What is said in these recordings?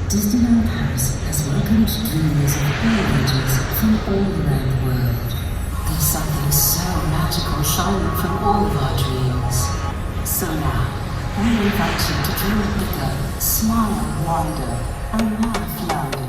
Disneyland Paris has welcomed dreamers of all ages from all around the world. There's something so magical shining from all of our dreams. So now, we invite you to dream bigger, smile, wonder, and laugh louder.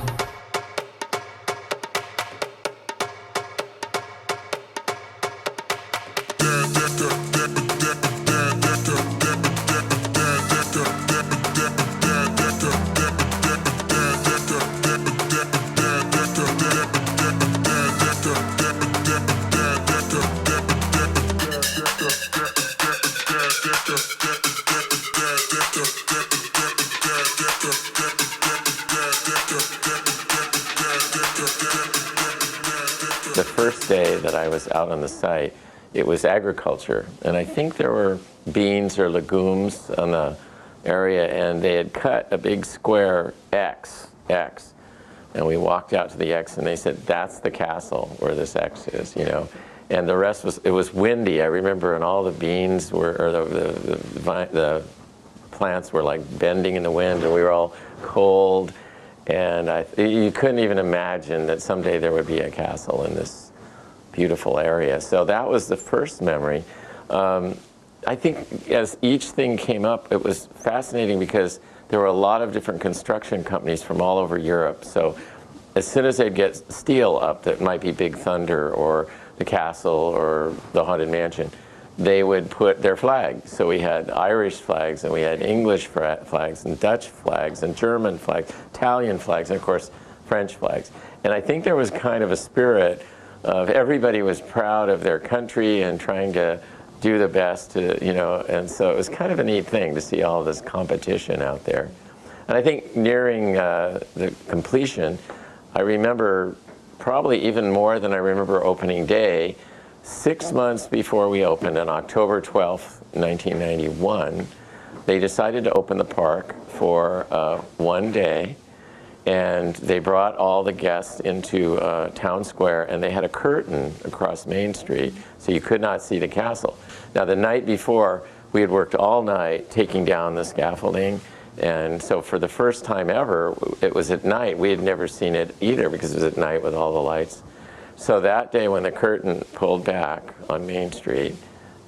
The first day that I was out on the site, it was agriculture, and I think there were beans or legumes on the area, and they had cut a big square X, and we walked out to the X, and they said, that's the castle where this X is, you know. And the rest was, it was windy, I remember, and all the beans were, or the plants were like bending in the wind, and we were all cold. And you couldn't even imagine that someday there would be a castle in this beautiful area. So that was the first memory. I think as each thing came up, it was fascinating because there were a lot of different construction companies from all over Europe. So as soon as they'd get steel up that might be Big Thunder or the castle or the Haunted Mansion, they would put their flags. So we had Irish flags, and we had English flags, and Dutch flags, and German flags, Italian flags, and of course, French flags. And I think there was kind of a spirit of everybody was proud of their country and trying to do the best to, you know, and so it was kind of a neat thing to see all this competition out there. And I think nearing the completion, I remember probably even more than I remember opening day, 6 months before we opened, on October 12th, 1991, they decided to open the park for 1 day, and they brought all the guests into Town Square, and they had a curtain across Main Street, so you could not see the castle. Now, the night before, we had worked all night taking down the scaffolding, and so for the first time ever, it was at night. We had never seen it either because it was at night with all the lights. So that day when the curtain pulled back on Main Street,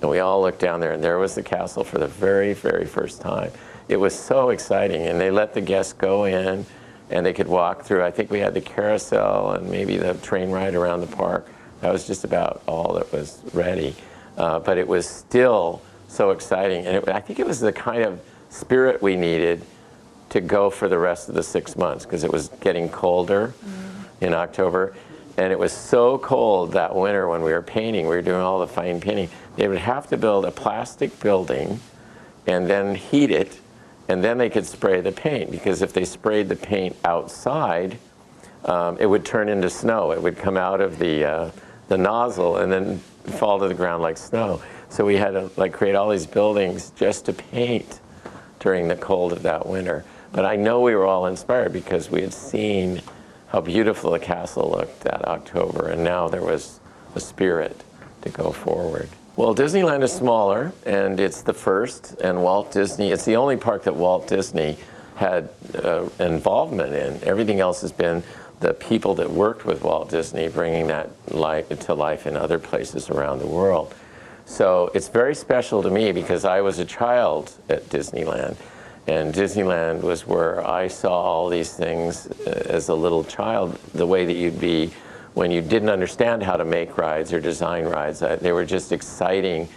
and we all looked down there, and there was the castle for the very, very first time. It was so exciting, and they let the guests go in, and they could walk through. I think we had the carousel and maybe the train ride around the park. That was just about all that was ready. But it was still so exciting, and I think it was the kind of spirit we needed to go for the rest of the 6 months, because it was getting colder in October. And it was so cold that winter when we were painting, we were doing all the fine painting, they would have to build a plastic building and then heat it, and then they could spray the paint, because if they sprayed the paint outside, it would turn into snow. It would come out of the nozzle and then fall to the ground like snow. So we had to like create all these buildings just to paint during the cold of that winter. But I know we were all inspired because we had seen how beautiful the castle looked that October, and now there was a spirit to go forward. Well, Disneyland is smaller, and it's the first, and Walt Disney, it's the only park that Walt Disney had involvement in. Everything else has been the people that worked with Walt Disney, bringing that to life in other places around the world. So it's very special to me because I was a child at Disneyland. And Disneyland was where I saw all these things as a little child, the way that you'd be when you didn't understand how to make rides or design rides. They were just exciting,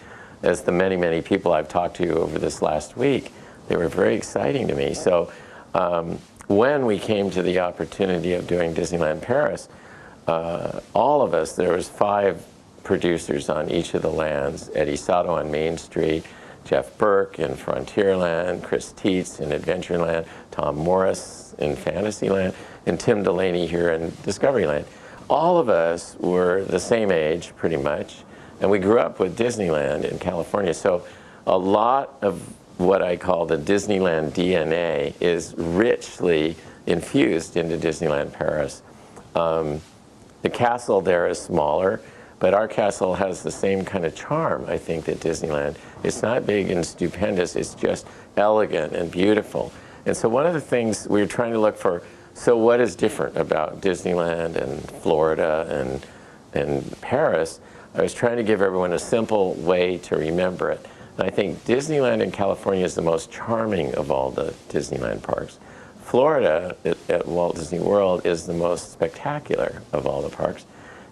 as the many, many people I've talked to over this last week. They were very exciting to me. So when we came to the opportunity of doing Disneyland Paris, all of us, there was 5 producers on each of the lands, Eddie Sato on Main Street, Jeff Burke in Frontierland, Chris Tietz in Adventureland, Tom Morris in Fantasyland, and Tim Delaney here in Discoveryland. All of us were the same age, pretty much, and we grew up with Disneyland in California. So a lot of what I call the Disneyland DNA is richly infused into Disneyland Paris. The castle there is smaller, but our castle has the same kind of charm, I think, that Disneyland. It's not big and stupendous, it's just elegant and beautiful. And so one of the things we were trying to look for, so what is different about Disneyland and Florida and Paris? I was trying to give everyone a simple way to remember it. And I think Disneyland in California is the most charming of all the Disneyland parks. Florida at Walt Disney World is the most spectacular of all the parks.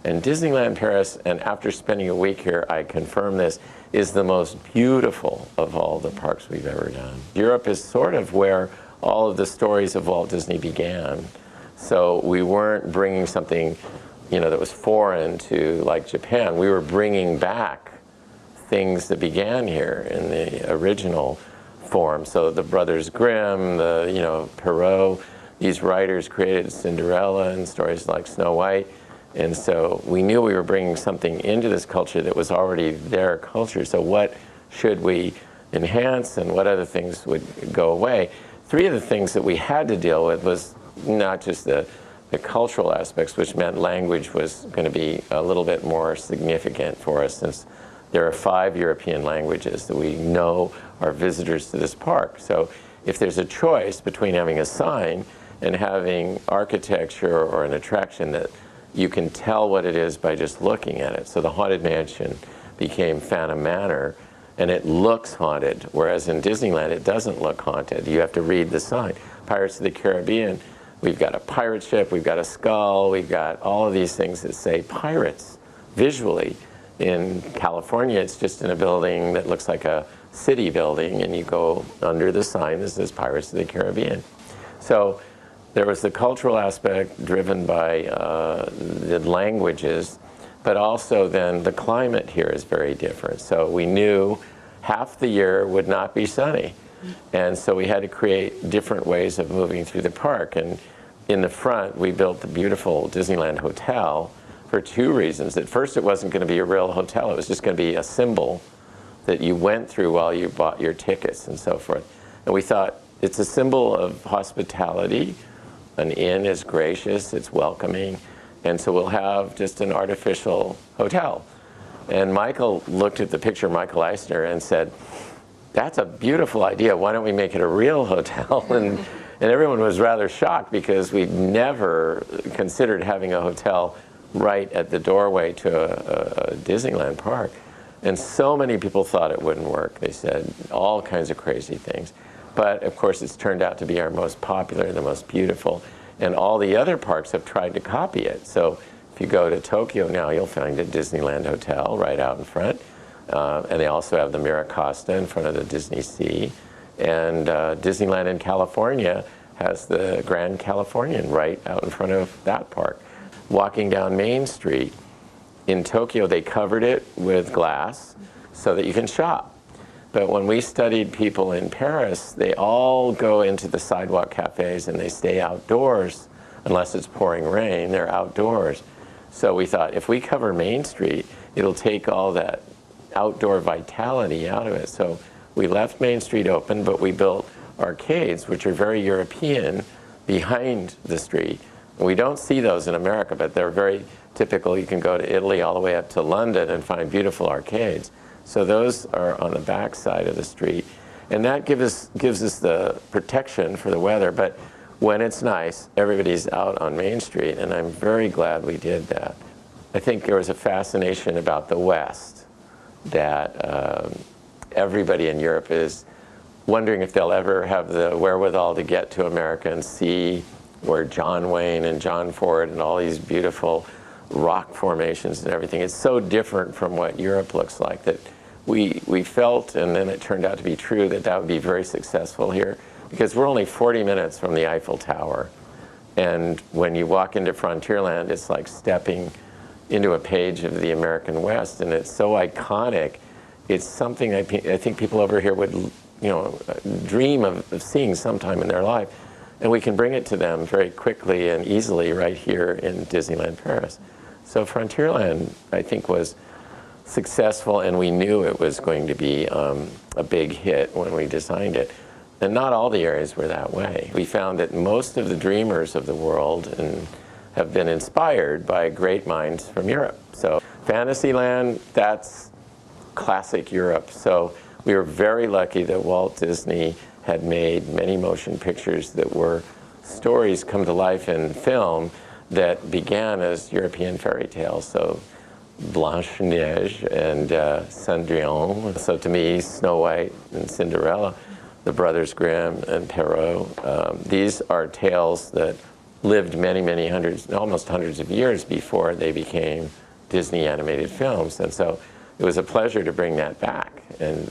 And Disneyland Paris, and after spending a week here, I confirm this, is the most beautiful of all the parks we've ever done. Europe is sort of where all of the stories of Walt Disney began. So we weren't bringing something, that was foreign to like Japan. We were bringing back things that began here in the original form. So the Brothers Grimm, Perrault, these writers created Cinderella and stories like Snow White. And so we knew we were bringing something into this culture that was already their culture. So what should we enhance and what other things would go away? Three of the things that we had to deal with was not just the cultural aspects, which meant language was going to be a little bit more significant for us, since there are 5 European languages that we know are visitors to this park. So if there's a choice between having a sign and having architecture or an attraction that you can tell what it is by just looking at it. So the Haunted Mansion became Phantom Manor, and it looks haunted, whereas in Disneyland it doesn't look haunted. You have to read the sign. Pirates of the Caribbean, we've got a pirate ship, we've got a skull, we've got all of these things that say pirates visually. In California, it's just in a building that looks like a city building, and you go under the sign that says Pirates of the Caribbean. So there was the cultural aspect driven by the languages, but also then the climate here is very different. So we knew half the year would not be sunny. And so we had to create different ways of moving through the park. And in the front, we built the beautiful Disneyland Hotel for 2 reasons. At first, it wasn't going to be a real hotel. It was just going to be a symbol that you went through while you bought your tickets and so forth. And we thought it's a symbol of hospitality. An inn is gracious, it's welcoming, and so we'll have just an artificial hotel. And Michael looked at the picture, Michael Eisner, and said, that's a beautiful idea, why don't we make it a real hotel? And everyone was rather shocked because we'd never considered having a hotel right at the doorway to a Disneyland park. And so many people thought it wouldn't work. They said all kinds of crazy things. But of course, it's turned out to be our most popular, the most beautiful, and all the other parks have tried to copy it. So if you go to Tokyo now, you'll find a Disneyland Hotel right out in front. And they also have the Miracosta in front of the Disney Sea. And Disneyland in California has the Grand Californian right out in front of that park. Walking down Main Street, in Tokyo, they covered it with glass so that you can shop. But when we studied people in Paris, they all go into the sidewalk cafes and they stay outdoors. Unless it's pouring rain, they're outdoors. So we thought, if we cover Main Street, it'll take all that outdoor vitality out of it. So we left Main Street open, but we built arcades, which are very European, behind the street. And we don't see those in America, but they're very typical. You can go to Italy all the way up to London and find beautiful arcades. So those are on the back side of the street. And that gives us the protection for the weather. But when it's nice, everybody's out on Main Street, and I'm very glad we did that. I think there was a fascination about the West that everybody in Europe is wondering if they'll ever have the wherewithal to get to America and see where John Wayne and John Ford and all these beautiful rock formations and everything. It's so different from what Europe looks like that we felt, and then it turned out to be true, that that would be very successful here, because we're only 40 minutes from the Eiffel Tower. And when you walk into Frontierland, it's like stepping into a page of the American West, and it's so iconic. It's something I think people over here would, dream of seeing sometime in their life. And we can bring it to them very quickly and easily right here in Disneyland Paris. So Frontierland, I think, was successful, and we knew it was going to be a big hit when we designed it. And not all the areas were that way. We found that most of the dreamers of the world have been inspired by great minds from Europe. So Fantasyland, that's classic Europe. So we were very lucky that Walt Disney had made many motion pictures that were stories come to life in film that began as European fairy tales. So Blanche-Neige and Cendrillon. So to me, Snow White and Cinderella, the Brothers Grimm and Perrault. These are tales that lived many, many hundreds, almost hundreds of years before they became Disney animated films. And so it was a pleasure to bring that back and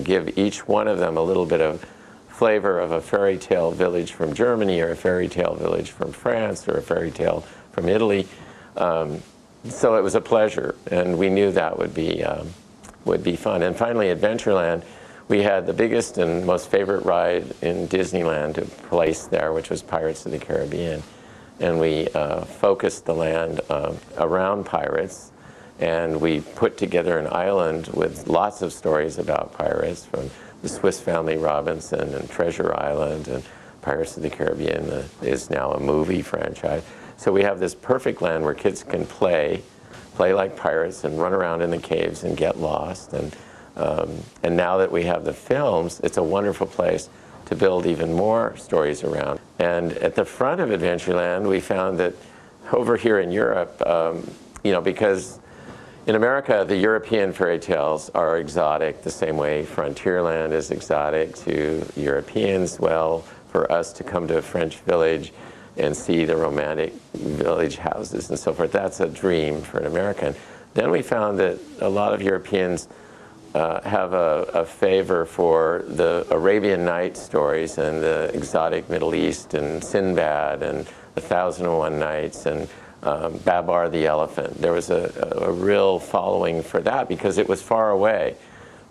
give each one of them a little bit of flavor of a fairy tale village from Germany, or a fairy tale village from France, or a fairy tale from Italy. So it was a pleasure, and we knew that would be fun. And finally, Adventureland, we had the biggest and most favorite ride in Disneyland to place there, which was Pirates of the Caribbean. And we focused the land around pirates, and we put together an island with lots of stories about pirates, from the Swiss Family Robinson and Treasure Island, and Pirates of the Caribbean is now a movie franchise. So we have this perfect land where kids can play like pirates and run around in the caves and get lost. And now that we have the films, it's a wonderful place to build even more stories around. And at the front of Adventureland, we found that over here in Europe, because in America, the European fairy tales are exotic the same way Frontierland is exotic to Europeans. Well, for us to come to a French village and see the romantic village houses and so forth, that's a dream for an American. Then we found that a lot of Europeans have a favor for the Arabian Nights stories and the exotic Middle East, and Sinbad and The 1001 Nights and Babar the Elephant. There was a real following for that because it was far away.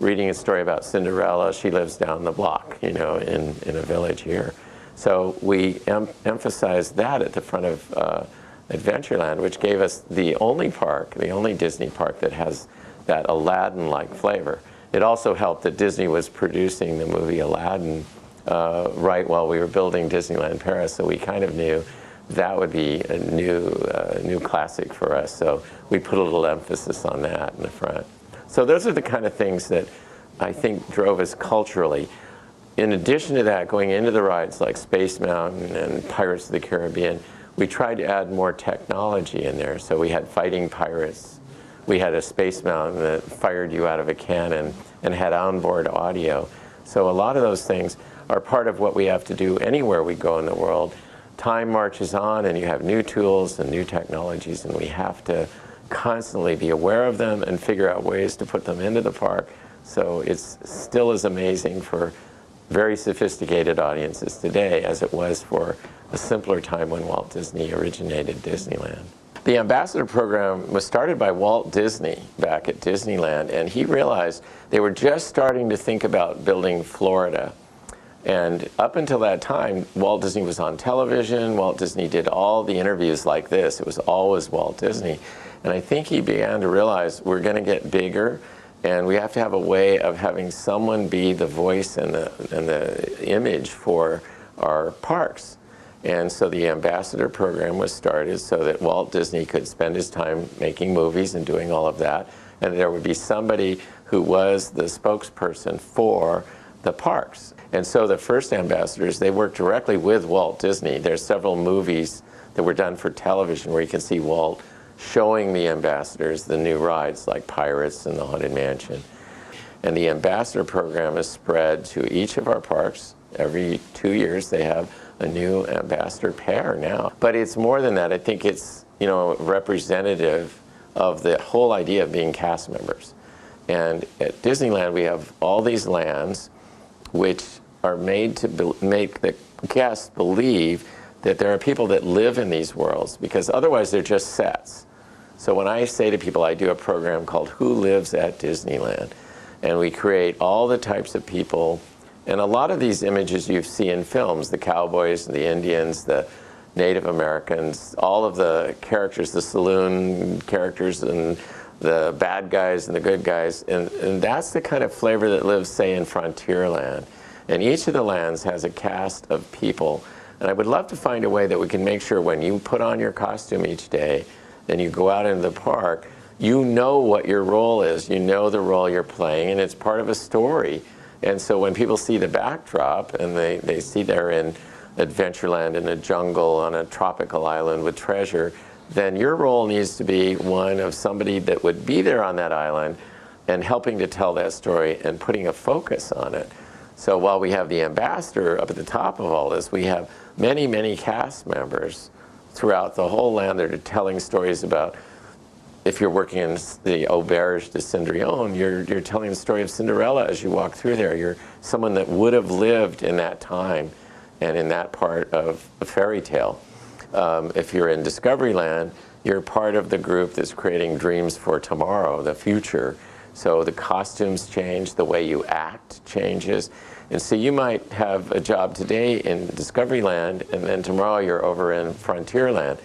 Reading a story about Cinderella, she lives down the block, in a village here. So we emphasized that at the front of Adventureland, which gave us the only Disney park that has that Aladdin-like flavor. It also helped that Disney was producing the movie Aladdin right while we were building Disneyland Paris, so we kind of knew that would be a new classic for us. So we put a little emphasis on that in the front. So those are the kind of things that I think drove us culturally. In addition to that, going into the rides like Space Mountain and Pirates of the Caribbean, we tried to add more technology in there. So we had fighting pirates. We had a Space Mountain that fired you out of a cannon and had onboard audio. So a lot of those things are part of what we have to do anywhere we go in the world. Time marches on, and you have new tools and new technologies, and we have to constantly be aware of them and figure out ways to put them into the park. So it's still as amazing for very sophisticated audiences today as it was for a simpler time when Walt Disney originated Disneyland. The ambassador program was started by Walt Disney back at Disneyland, and he realized they were just starting to think about building Florida. And up until that time, Walt Disney was on television. Walt Disney did all the interviews like this. It was always Walt Disney. And I think he began to realize we're going to get bigger, and we have to have a way of having someone be the voice and the image for our parks. And so the ambassador program was started so that Walt Disney could spend his time making movies and doing all of that, and there would be somebody who was the spokesperson for the parks. And so the first ambassadors, they worked directly with Walt Disney. There's several movies that were done for television where you can see Walt showing the ambassadors the new rides like Pirates and the Haunted Mansion. And the ambassador program is spread to each of our parks. Every 2 years they have a new ambassador pair now. But it's more than that. I think it's representative of the whole idea of being cast members. And at Disneyland we have all these lands which are made to make the guests believe that there are people that live in these worlds, because otherwise they're just sets. So when I say to people, I do a program called Who Lives at Disneyland, and we create all the types of people, and a lot of these images you see in films, the cowboys, the Indians, the Native Americans, all of the characters, the saloon characters, and the bad guys and the good guys, and that's the kind of flavor that lives, say, in Frontierland. And each of the lands has a cast of people, and I would love to find a way that we can make sure when you put on your costume each day and you go out into the park, you know what your role is. You know the role you're playing, and it's part of a story. And so when people see the backdrop and they see they're in Adventureland in a jungle on a tropical island with treasure, then your role needs to be one of somebody that would be there on that island and helping to tell that story and putting a focus on it. So while we have the ambassador up at the top of all this, we have many, many cast members throughout the whole land that are telling stories about, if you're working in the Auberge de Cendrillon, you're telling the story of Cinderella as you walk through there. You're someone that would have lived in that time and in that part of a fairy tale. If you're in Discoveryland, you're part of the group that's creating dreams for tomorrow, the future. So the costumes change, the way you act changes. And so you might have a job today in Discoveryland, and then tomorrow you're over in Frontierland.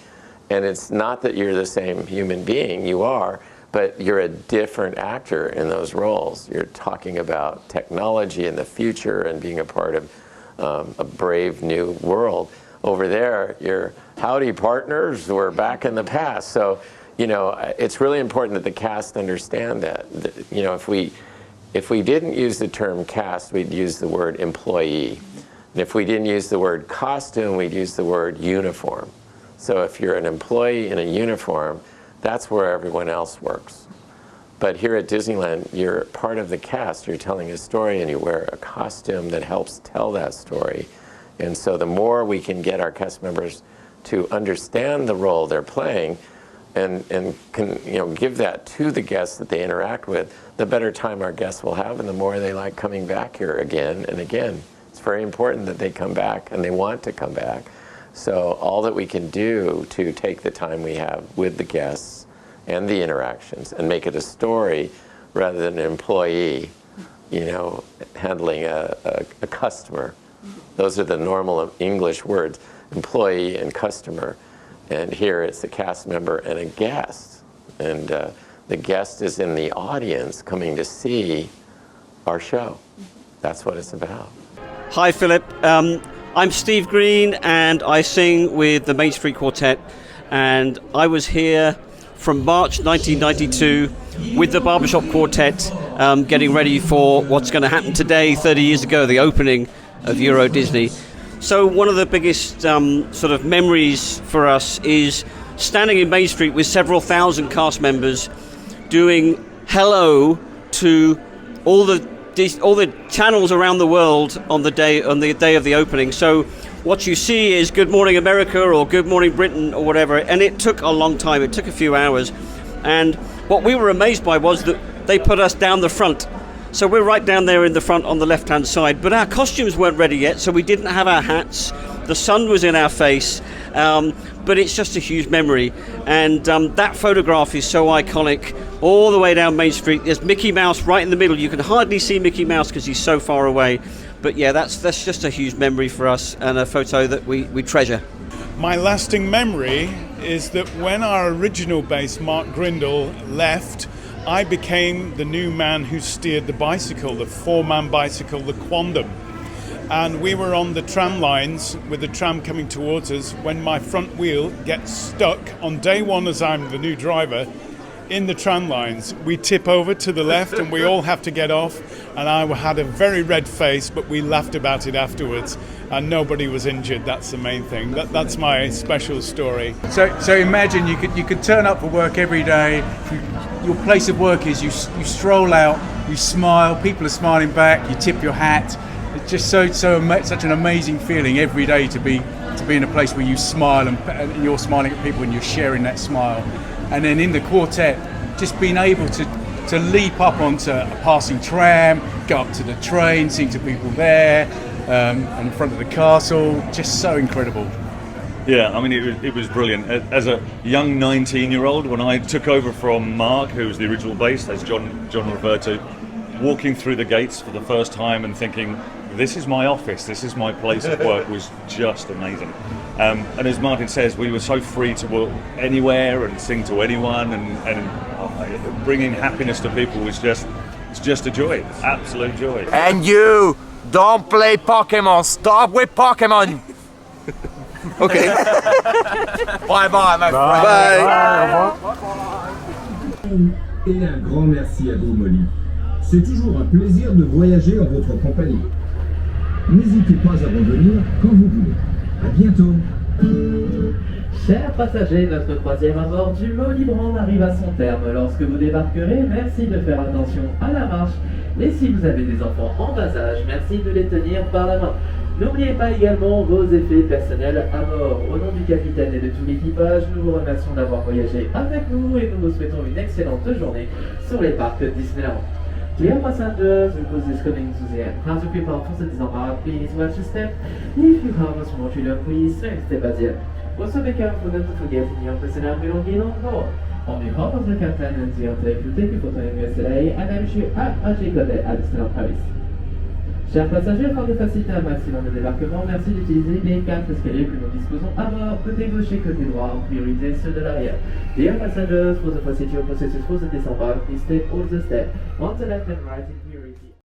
And it's not that you're the same human being, you are, but you're a different actor in those roles. You're talking about technology and the future and being a part of a brave new world. Over there, you're howdy partners, we're back in the past. So, you know, it's really important that the cast understand that. You know, if we didn't use the term cast, we'd use the word employee. And if we didn't use the word costume, we'd use the word uniform. So if you're an employee in a uniform, that's where everyone else works. But here at Disneyland, you're part of the cast. You're telling a story and you wear a costume that helps tell that story. And so the more we can get our cast members to understand the role they're playing and can, you know, give that to the guests that they interact with, the better time our guests will have and the more they like coming back here again and again. It's very important that they come back and they want to come back. So all that we can do to take the time we have with the guests and the interactions and make it a story rather than an employee, you know, handling a customer. Those are the normal English words, employee and customer. And here it's a cast member and a guest. And the guest is in the audience coming to see our show. That's what it's about. Hi, Philip. I'm Steve Green, and I sing with the Main Street Quartet, and I was here from March 1992 with the Barbershop Quartet, getting ready for what's going to happen today, 30 years ago, the opening of Euro Disney. So one of the biggest sort of memories for us is standing in Main Street with several thousand cast members doing hello to all the channels around the world on the day of the opening. So what you see is Good Morning America or Good Morning Britain or whatever, and it took a long time. It took a few hours, and what we were amazed by was that they put us down the front. So we're right down there in the front on the left-hand side, but our costumes weren't ready yet, so we didn't have our hats. The sun was in our face, but it's just a huge memory. And that photograph is so iconic. All the way down Main Street, there's Mickey Mouse right in the middle. You can hardly see Mickey Mouse because he's so far away. But yeah, that's just a huge memory for us and a photo that we treasure. My lasting memory is that when our original bass, Mark Grindle, left, I became the new man who steered the bicycle, the four-man bicycle, the Quandam. And we were on the tram lines with the tram coming towards us when my front wheel gets stuck on day one as I'm the new driver in the tram lines. We tip over to the left and we all have to get off, and I had a very red face, but we laughed about it afterwards and nobody was injured. That's the main thing. That's my special story. So imagine you could turn up for work every day. Your place of work is you stroll out, you smile, people are smiling back, you tip your hat. It's just such an amazing feeling every day to be in a place where you smile and you're smiling at people and you're sharing that smile. And then in the quartet, just being able to leap up onto a passing tram, go up to the train, sing to people there, and in front of the castle, just so incredible. Yeah, I mean, it was brilliant. As a young 19-year-old, when I took over from Mark, who was the original bass, as John referred to, walking through the gates for the first time and thinking, this is my office, this is my place of work, was just amazing. And as Martin says, we were so free to work anywhere and sing to anyone, and bringing happiness to people was just a joy, absolute joy. And you, don't play Pokemon, stop with Pokemon! Okay. Bye-bye, my friend. And vous et un grand merci à vous, Molly. C'est toujours un plaisir de voyager en votre compagnie. N'hésitez pas à revenir quand vous voulez. À bientôt. Chers passagers, notre troisième à bord du Molly Brand arrive à son terme. Lorsque vous débarquerez, merci de faire attention à la marche. Et si vous avez des enfants en bas âge, merci de les tenir par la main. N'oubliez pas également vos effets personnels à bord. Au nom du capitaine et de tout l'équipage, nous vous remercions d'avoir voyagé avec nous et nous vous souhaitons une excellente journée sur les parcs Disneyland. Dear passengers, the cruise is coming to the end. As you prepare for the disembark, please watch your step. If you have a small children, please stay by the end. Also be careful not to forget your personal belongings on board. On behalf of the captain and the entire crew, thank you for joining us today and I wish you a magical day at Disneyland Paris. Chers passagers, afin de faciliter un maximum le débarquement, merci d'utiliser les 4 escaliers que nous disposons à bord, côté gauche et côté droit, en priorité ceux de l'arrière. Dear passengers, for the procedure processes for the disembark, please take all the steps on the left and right.